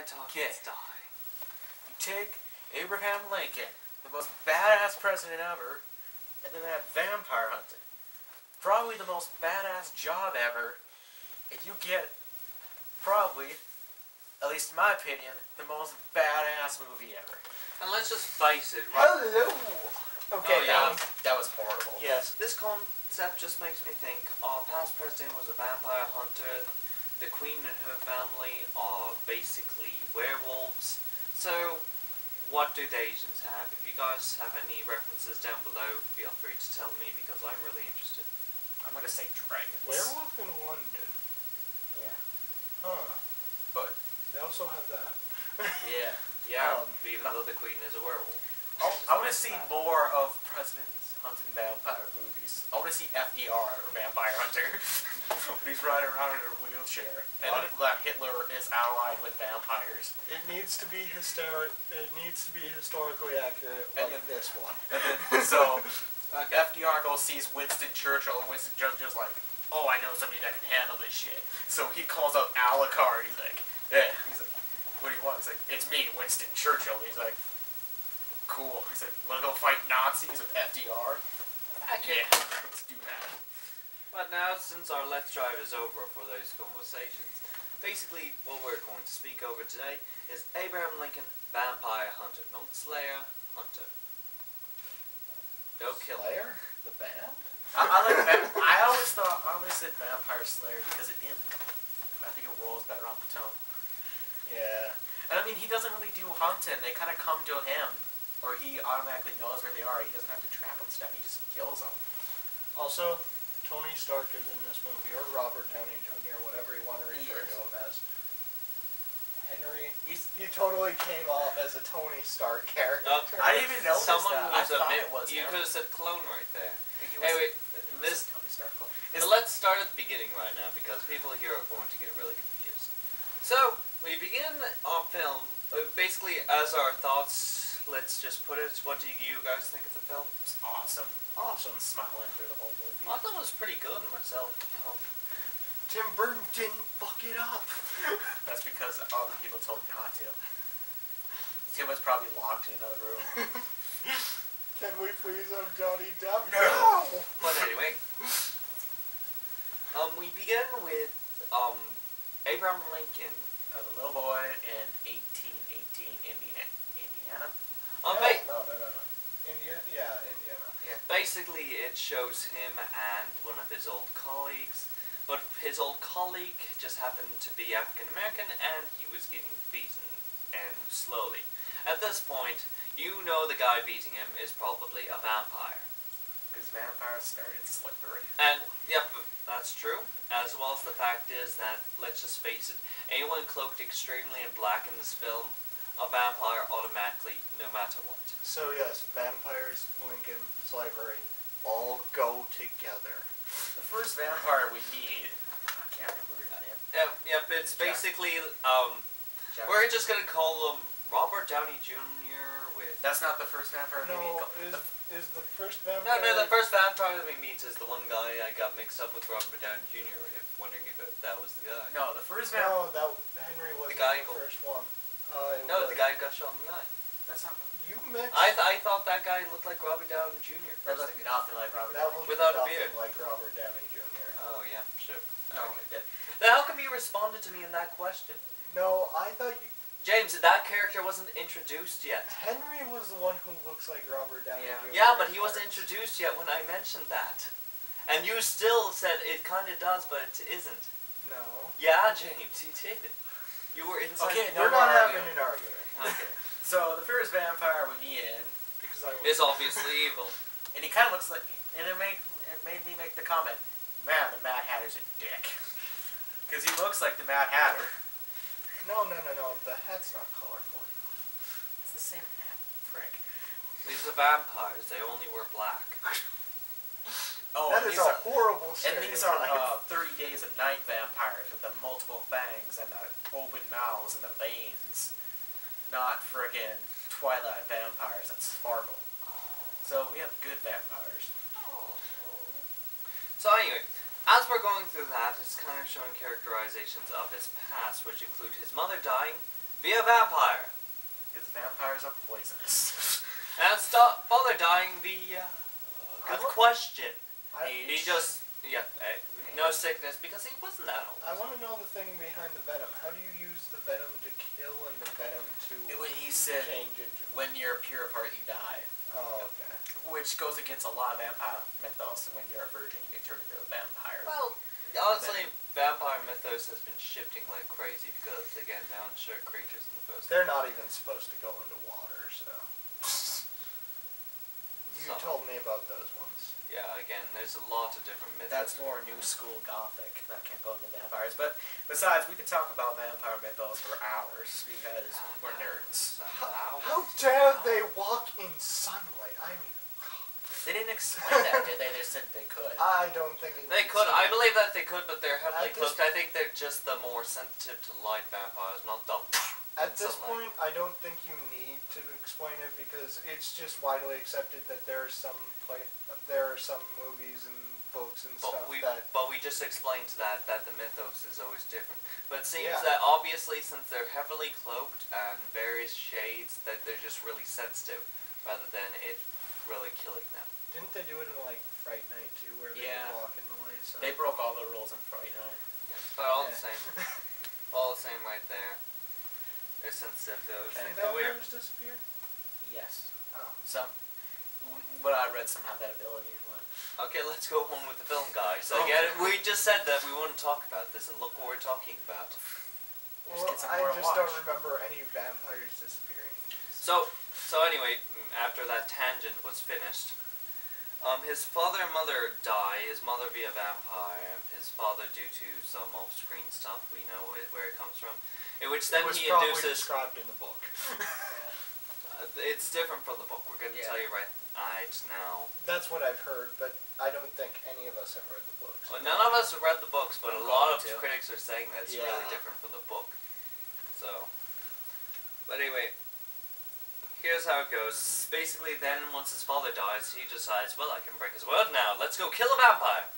die, Tompkins, die. You take Abraham Lincoln, the most badass president ever, and then that vampire hunting. Probably the most badass job ever, and you get probably, at least in my opinion, the most badass movie ever. And let's just face it, right? Hello! Okay, Oh, yeah. That was horrible. Yes. This concept just makes me think, our past president was a vampire hunter, the queen and her family are basically werewolves, so what do the Asians have? If you guys have any references down below, feel free to tell me, because I'm really interested. I'm gonna say dragons. Werewolf in London. Yeah. Huh. But They also have that. yeah. Yeah, even though the queen is a werewolf. I want to see more of presidents hunting vampire movies. I want to see FDR, vampire hunter, when he's riding around in a wheelchair, and that Hitler is allied with vampires. It needs to be historically accurate, like this one. And then, so FDR goes sees Winston Churchill, and Winston Churchill's like, "Oh, I know somebody that can handle this shit." So he calls up Alucard. He's like, "Yeah." He's like, "What do you want?" He's like, "It's me, Winston Churchill." He's like, "Cool." He's like, "Wanna go fight Nazis with FDR?" Yeah, let's do that. But now, since our Let's Drive is over for those conversations, basically what we're going to speak over today is Abraham Lincoln, Vampire Hunter. Not Slayer, Hunter. Don't kill him. Slayer? The band? I always said Vampire Slayer because I think it rolls better off the tongue. Yeah. And I mean, he doesn't really do hunting. They kind of come to him, or he automatically knows where they are. He doesn't have to track them stuff. He just kills them. Also, Tony Stark is in this movie, or Robert Downey Jr., whatever you want to refer to him as. Henry, he totally came off as a Tony Stark character. I didn't even notice Someone that. was I thought it was you him. could have said clone right there. Anyway, this. Tony Stark. So let's start at the beginning right now, because people here are going to get really confused. So, we begin our film, basically as our thoughts, let's just put it, what do you guys think of the film? It's awesome. Awesome. Smiling through the whole movie. I thought it was pretty good myself. Tim Burton didn't fuck it up. That's because other people told him not to. Tim was probably locked in another room. Can we please have Johnny Depp? No! But anyway, we begin with Abraham Lincoln. As a little boy in 1818 Indiana. No. Indiana? Yeah, Indiana. Yeah. Basically, it shows him and one of his old colleagues, but his old colleague just happened to be African American, and he was getting beaten, and slowly. At this point, you know the guy beating him is probably a vampire. His vampire started slippery. And, yep, that's true. As well as the fact is that, let's just face it, anyone cloaked extremely in black in this film, a vampire automatically, no matter what. So yes, vampires, Lincoln, slavery, all go together. The first vampire we need, I can't remember his name. Yep, it's basically, Jack. we're just gonna call him Robert Downey Jr. with... That's not the first vampire we No, meet. is the first vampire... No, the first vampire that we meet is the one guy I got mixed up with Robert Downey Jr., wondering if that was the guy. No, the first vampire... No, that Henry was the first one. No, the guy who got shot in the eye. That's not... You mixed... I thought that guy looked like Robert Downey Jr. That looked nothing like Robert That Downey. looked Without a nothing beard. like Robert Downey Jr. Oh, yeah, sure. No, it did. Now, how come you responded to me in that question? No, I thought you... James, that character wasn't introduced yet. Henry was the one who looks like Robert Downey Jr. Yeah, but he wasn't introduced yet when I mentioned that. And you still said it kind of does, but it isn't. No. Yeah, James, you did. You were inside. Okay, We're not having an argument. Okay. So, the first vampire we meet in... Because I was... Is obviously evil. And he kind of looks like... And it made me make the comment, man, the Mad Hatter's a dick. Because he looks like the Mad Hatter. No. The hat's not colorful enough. It's the same hat, frick. These are vampires. They only wear black. Oh, That is a horrible and stereotype. these are 30 Days of Night vampires with the multiple fangs and the open mouths and the veins. Not frickin' Twilight vampires that sparkle. So we have good vampires. So anyway, as we're going through that, it's kind of showing characterizations of his past, which include his mother dying, via vampire. Because vampires are poisonous. And stop bother dying via... good question. He just... Yeah, no sickness because he wasn't that old. I want to know the thing behind the venom. How do you use the venom to kill and the venom to He said, change into... when you're pure of heart, you die. Oh, okay. Which goes against a lot of vampire mythos. When you're a virgin, you get turned into a vampire. Well, honestly, vampire mythos has been shifting like crazy because, again, they're unsure creatures in the first place. They're not even supposed to go into water, so... You told me about those ones. Yeah, again, there's a lot of different mythos. That's more new school gothic. That can't go into vampires. But besides, we could talk about vampire mythos for hours because we're nerds. How dare they walk in sunlight? I mean... They didn't explain that, did they? They said they could. I don't think they could. I believe that they could, but they're heavily cloaked. I think they're just the more sensitive to light vampires, not the... At this point, I don't think you need to explain it because it's just widely accepted that there are some movies and books and stuff that... But we just explained that the mythos is always different. But it seems Yeah. that obviously since they're heavily cloaked and various shades, that they're just really sensitive rather than it really killing them. Didn't they do it in like Fright Night too, where they could walk in the light? So... They broke all the rules in Fright Night. Yeah, but all the same. All the same right there. They're sensitive to those Can things. But weird. vampires disappear? Yes. Oh. What I read some have that ability. But... Okay, let's go home with the film, guys. So again, we just said that we wouldn't talk about this, and look what we're talking about. Well, I just don't remember any vampires disappearing. So anyway, after that tangent was finished, his father and mother die. His mother via vampire. His father due to some off-screen stuff. We know where it comes from. In which then he induces. Described in the book. It's different from the book. We're going to tell you right now. That's what I've heard, but I don't think any of us have read the books. Well, none of us have read the books, but a lot of critics are saying that it's really different from the book. So, but anyway. Here's how it goes. Basically, then, once his father dies, he decides, well, I can break his word now. Let's go kill a vampire.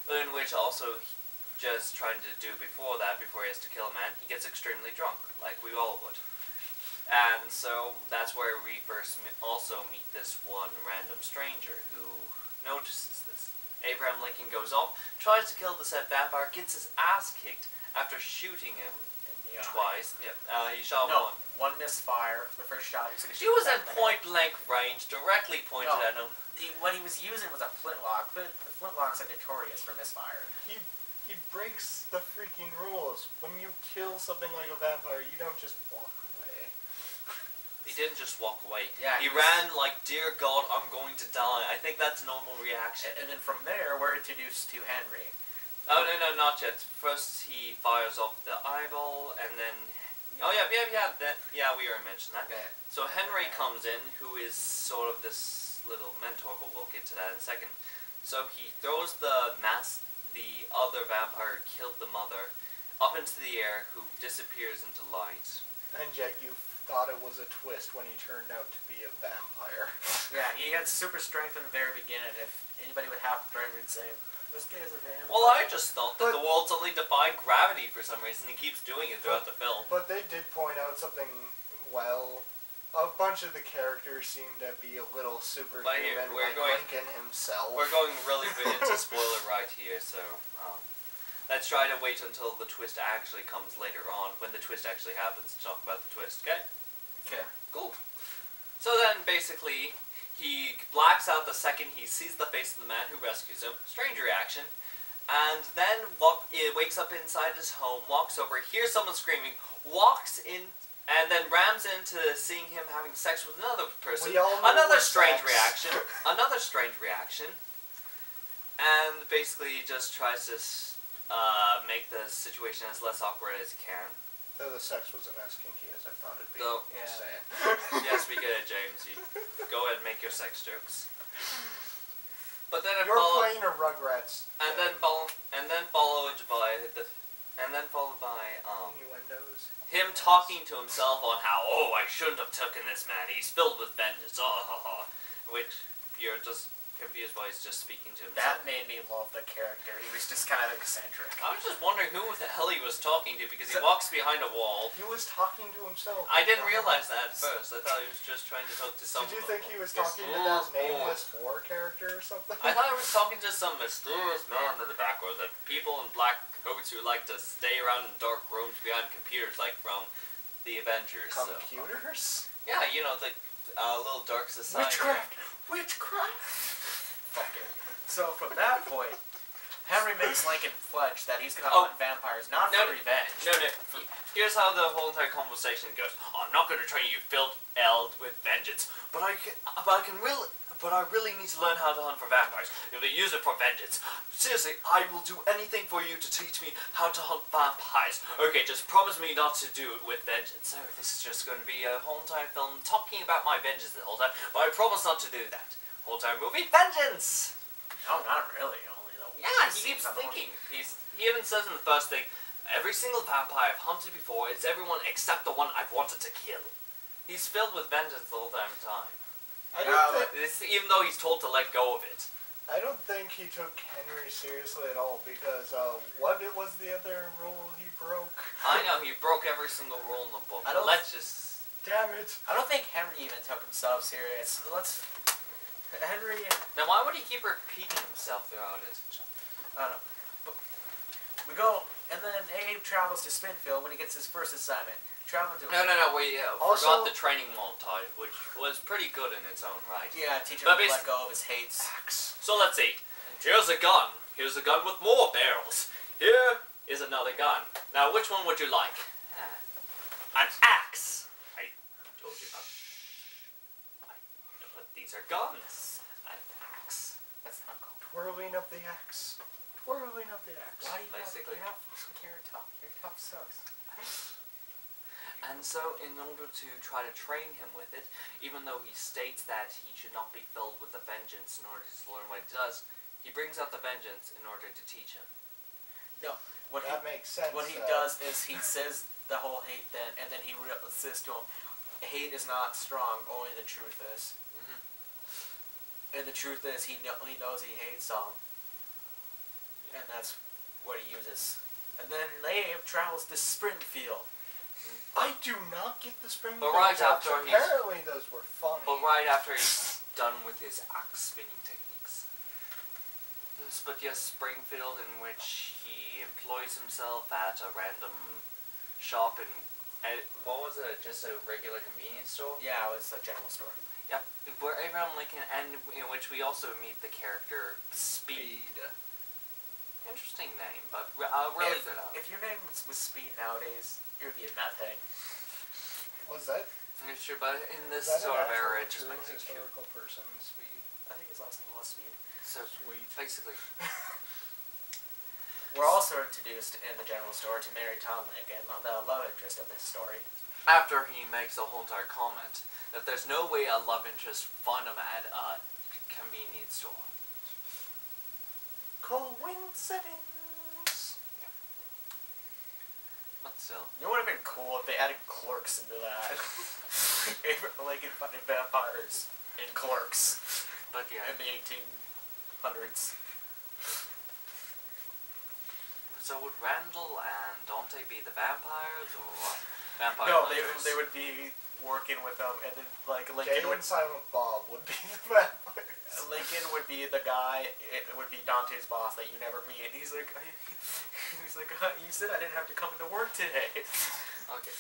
In which also, just trying to do before that, before he has to kill a man, he gets extremely drunk, like we all would. And so, that's where we first also meet this one random stranger who notices this. Abraham Lincoln goes off, tries to kill the said vampire, gets his ass kicked after shooting him twice. Yeah, he shot one misfire. The first shot he was going to shoot. He was at point-blank range, directly pointed at him. What he was using was a flintlock. The flintlocks are notorious for misfire. He breaks the freaking rules. When you kill something like a vampire, you don't just walk away. He didn't just walk away. Yeah, he ran like, dear God, I'm going to die. I think that's a normal reaction. And then from there, we're introduced to Henry. Oh, no, not yet. First, he fires off the eyeball, and then... Oh, yeah, we already mentioned that. Okay. So Henry comes in, who is sort of this little mentor, but we'll get to that in a second. So he throws the other vampire who killed the mother up into the air, who disappears into light. And yet you thought it was a twist when he turned out to be a vampire. Yeah, he had super strength in the very beginning. If anybody would have to try and say, this guy's a vampire. Well, I just thought that the world's only defying gravity for some reason. He keeps doing it throughout the film. But they did point out something, well, a bunch of the characters seem to be a little superhuman, like Lincoln himself. We're going really big into spoiler right here, so let's try to wait until the twist actually comes later on, when the twist actually happens, to talk about the twist, okay? Okay. Cool. So then, basically... He blacks out the second he sees the face of the man who rescues him. Strange reaction. And then wakes up inside his home, walks over, hears someone screaming, walks in, and then rams into seeing him having sex with another person. Another strange reaction. Another strange reaction. And basically just tries to make the situation as less awkward as he can. Though the sex wasn't as kinky as I thought it'd be. So, yes, we get it, James. You go ahead and make your sex jokes. But then you're playing a Rugrats. And then followed by innuendos. Him talking to himself on how, I shouldn't have taken this man. He's filled with vengeance. Which you're just confused why he's just speaking to himself. That made me love the character. He was just kind of eccentric. I was just wondering who the hell he was talking to because he walks behind a wall. He was talking to himself. I didn't realize that at first. I thought he was just trying to talk to someone. Did you think he was talking to that nameless war character or something? I thought he was talking to some mysterious man in the background, that people in black coats who like to stay around in dark rooms behind computers, like from the Avengers. Computers? So. Yeah, you know, the little dark society. Witchcraft! Fuck it. So from that point, Henry makes Lincoln pledge that he's gonna hunt vampires, not for revenge. No. Here's how the whole entire conversation goes. I'm not going to train you, filled with vengeance, but I really need to learn how to hunt for vampires. If they use it for vengeance, seriously, I will do anything for you to teach me how to hunt vampires. Okay, just promise me not to do it with vengeance. So this is just going to be a whole entire film talking about my vengeance the whole time, but I promise not to do that. Whole entire movie, vengeance. No, not really. Only though. Yeah, he keeps thinking. He even says in the first thing, every single vampire I've hunted before is everyone except the one I've wanted to kill. He's filled with vengeance the whole damn time. Even though he's told to let go of it. I don't think he took Henry seriously at all because what was the other rule he broke? I know, he broke every single rule in the book. Let's just... Damn it. I don't think Henry even took himself serious. Henry... Then why would he keep repeating himself throughout it? I don't know. But we go, and then Abe travels to Springfield when he gets his first assignment. Traveling to... No, we forgot the training montage, which was pretty good in its own right. Yeah, teaching him to let go of his hates. So let's see. Here's a gun. Here's a gun with more barrels. Here is another gun. Now, which one would you like? An axe. I told you about. But these are guns. An axe. That's not cool. Twirling of the axe. Twirling of the axe. Why do you basically? You're not You're tough. Your tough sucks. And so, in order to try to train him with it, even though he states that he should not be filled with the vengeance in order to learn what he does, he brings out the vengeance in order to teach him. No, that makes sense. What he does is he says the whole hate then, and then he says to him, hate is not strong, only the truth is. And the truth is, he knows he hates them. And that's what he uses. And then Abe travels to Springfield. I do not get the Springfield. But right after apparently those were funny. But right after he's done with his axe spinning techniques. But yes, Springfield, in which he employs himself at a random shop in, what was it, just a regular convenience store? Yeah, it was a general store. Yep, where Abraham Lincoln, and in which we also meet the character Speed. Interesting name, but really good. If your name was Speed nowadays, you'd be a meth head. Was that? Yeah, sure, but in this that sort of era, it just makes it cute. historical person, Speed. I think his last name was Speed. So Sweet. basically, we're also introduced in the general store to Mary Tom Lincoln, the love interest of this story. after he makes a whole entire comment that there's no way a love interest find him at a convenience store. Coincidence. But still. You know what would have been cool if they added Clerks into that? Abraham Lincoln fighting vampires in Clerks. But yeah. In the 1800s. So would Randall and Dante be the vampires, or what? Vampire No, hunters? they would be working with them, and then like Jay Lincoln would and Silent Bob would be the vampires. Lincoln would be the guy. It would be Dante's boss that you never meet. He's like, you said I didn't have to come into work today. Okay,